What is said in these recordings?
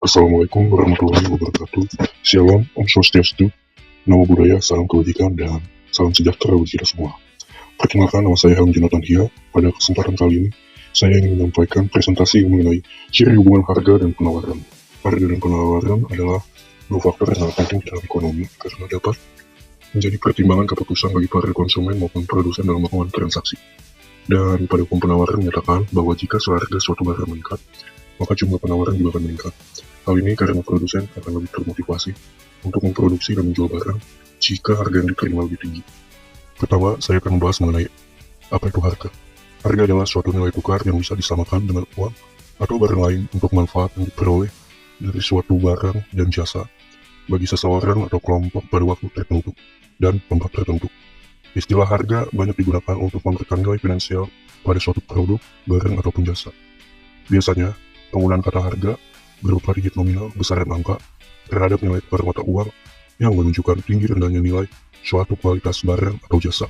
Assalamualaikum warahmatullahi wabarakatuh. Shalom, Om Swastiastu, Namo Buddhaya, salam kebajikan, dan salam sejahtera bagi kita semua. Perkenalkan, nama saya Helm Jonathan Hia. Pada kesempatan kali ini, saya ingin menyampaikan presentasi mengenai ciri hubungan harga dan penawaran. Harga dan penawaran adalah dua faktor yang sangat penting dalam ekonomi karena dapat menjadi pertimbangan keputusan bagi para konsumen maupun produsen dalam melakukan transaksi. Dan pada hukum penawaran menyatakan bahwa jika seharga suatu barang meningkat, maka jumlah penawaran juga akan meningkat. Hal ini karena produsen akan lebih termotivasi untuk memproduksi dan menjual barang jika harga yang diterima lebih tinggi. Pertama, saya akan membahas mengenai apa itu harga. Harga adalah suatu nilai tukar yang bisa disamakan dengan uang atau barang lain untuk manfaat yang diperoleh dari suatu barang dan jasa bagi seseorang atau kelompok pada waktu tertentu dan tempat tertentu. Istilah harga banyak digunakan untuk memberikan nilai finansial pada suatu produk, barang, ataupun jasa. Biasanya, penggunaan kata harga berupa digit nominal besaran angka terhadap nilai tukar mata uang yang menunjukkan tinggi rendahnya nilai suatu kualitas barang atau jasa.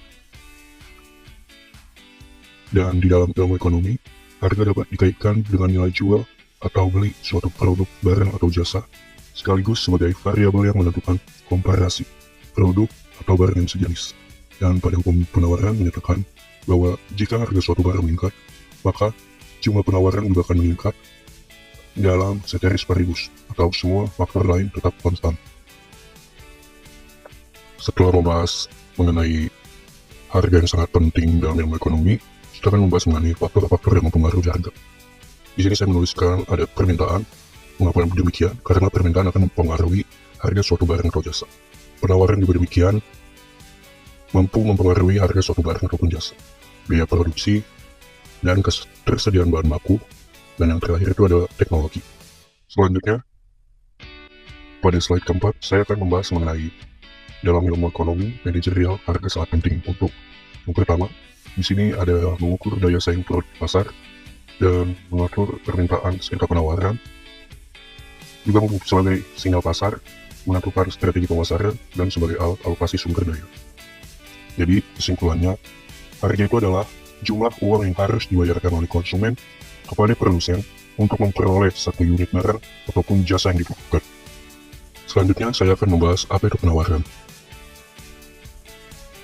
Dan di dalam ilmu ekonomi, harga dapat dikaitkan dengan nilai jual atau beli suatu produk, barang, atau jasa, sekaligus sebagai variabel yang menentukan komparasi produk atau barang yang sejenis. Dan pada hukum penawaran menyatakan bahwa jika harga suatu barang meningkat, maka jumlah penawaran juga akan meningkat dalam ceteris paribus, atau semua faktor lain tetap konstan. Setelah membahas mengenai harga yang sangat penting dalam ilmu ekonomi, kita akan membahas mengenai faktor-faktor yang mempengaruhi harga. Di sini saya menuliskan ada permintaan. Mengapa demikian? Karena permintaan akan mempengaruhi harga suatu barang atau jasa. Penawaran juga demikian, mampu mempengaruhi harga suatu barang ataupun jasa. Biaya produksi dan ketersediaan bahan baku, dan yang terakhir itu adalah teknologi. Selanjutnya, pada slide keempat, saya akan membahas mengenai dalam ilmu ekonomi manajerial harga sangat penting untuk yang pertama, di sini ada mengukur daya saing produk pasar dan mengatur permintaan serta penawaran, juga sebagai sinyal pasar, menentukan strategi pemasaran, dan sebagai alat alokasi sumber daya. Jadi, kesimpulannya, harga itu adalah jumlah uang yang harus dibayarkan oleh konsumen kepada produsen untuk memperoleh satu unit barang ataupun jasa yang dibutuhkan. Selanjutnya, saya akan membahas apa itu penawaran.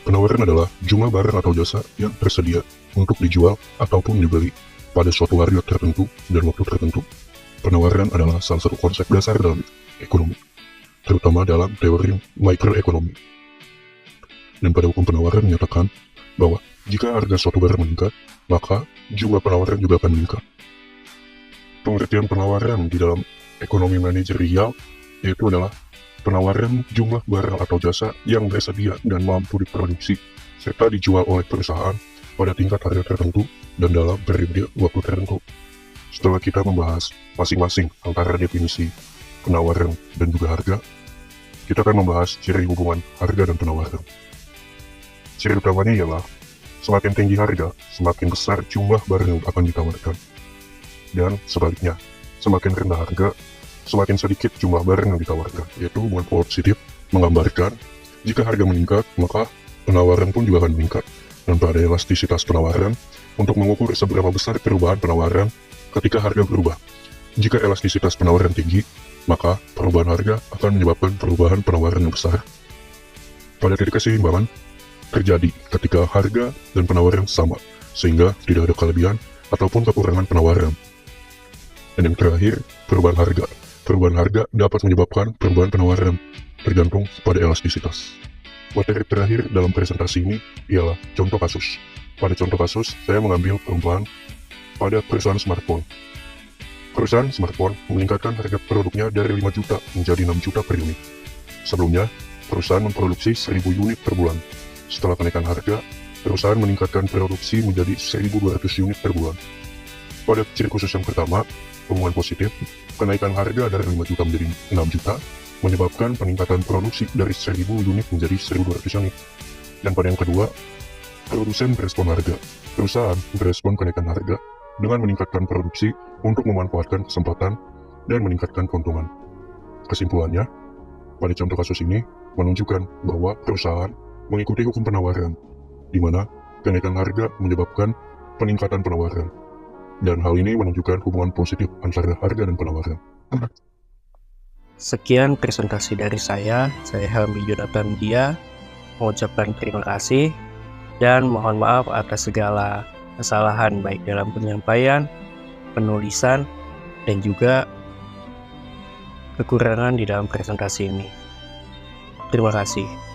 Penawaran adalah jumlah barang atau jasa yang tersedia untuk dijual ataupun dibeli pada suatu harga tertentu dan waktu tertentu. Penawaran adalah salah satu konsep dasar dalam ekonomi, terutama dalam teori mikroekonomi. Dan pada hukum penawaran menyatakan bahwa jika harga suatu barang meningkat, maka jumlah penawaran juga akan meningkat. Pengertian penawaran di dalam ekonomi manajerial yaitu adalah penawaran jumlah barang atau jasa yang tersedia dan mampu diproduksi serta dijual oleh perusahaan pada tingkat harga tertentu dan dalam periode waktu tertentu. Setelah kita membahas masing-masing antara definisi penawaran dan juga harga, kita akan membahas ciri hubungan harga dan penawaran. Ciri utamanya ialah semakin tinggi harga, semakin besar jumlah barang yang akan ditawarkan. Dan sebaliknya, semakin rendah harga, semakin sedikit jumlah barang yang ditawarkan, yaitu hubungan positif menggambarkan jika harga meningkat, maka penawaran pun juga akan meningkat. Dan pada elastisitas penawaran, untuk mengukur seberapa besar perubahan penawaran ketika harga berubah. Jika elastisitas penawaran tinggi, maka perubahan harga akan menyebabkan perubahan penawaran yang besar. Pada titik keseimbangan, terjadi ketika harga dan penawaran sama, sehingga tidak ada kelebihan ataupun kekurangan penawaran. Dan yang terakhir, perubahan harga. Perubahan harga dapat menyebabkan perubahan penawaran, tergantung pada elastisitas. Materi terakhir dalam presentasi ini ialah contoh kasus. Pada contoh kasus, saya mengambil perumpamaan pada perusahaan smartphone. Perusahaan smartphone meningkatkan harga produknya dari 5 juta menjadi 6 juta per unit. Sebelumnya, perusahaan memproduksi 1000 unit per bulan. Setelah kenaikan harga, perusahaan meningkatkan produksi menjadi 1200 unit per bulan. Pada ciri khusus yang pertama, hubungan positif, kenaikan harga dari 5 juta menjadi 6 juta, menyebabkan peningkatan produksi dari 1000 unit menjadi 1200 unit. Dan pada yang kedua, produsen merespon harga. Perusahaan merespon kenaikan harga dengan meningkatkan produksi untuk memanfaatkan kesempatan dan meningkatkan keuntungan. Kesimpulannya, pada contoh kasus ini menunjukkan bahwa perusahaan mengikuti hukum penawaran, di mana kenaikan harga menyebabkan peningkatan penawaran. Dan hal ini menunjukkan hubungan positif antara harga dan penawaran. Sekian presentasi dari saya Helmi Jonathan Dia, mengucapkan terima kasih dan mohon maaf atas segala kesalahan baik dalam penyampaian, penulisan, dan juga kekurangan di dalam presentasi ini. Terima kasih.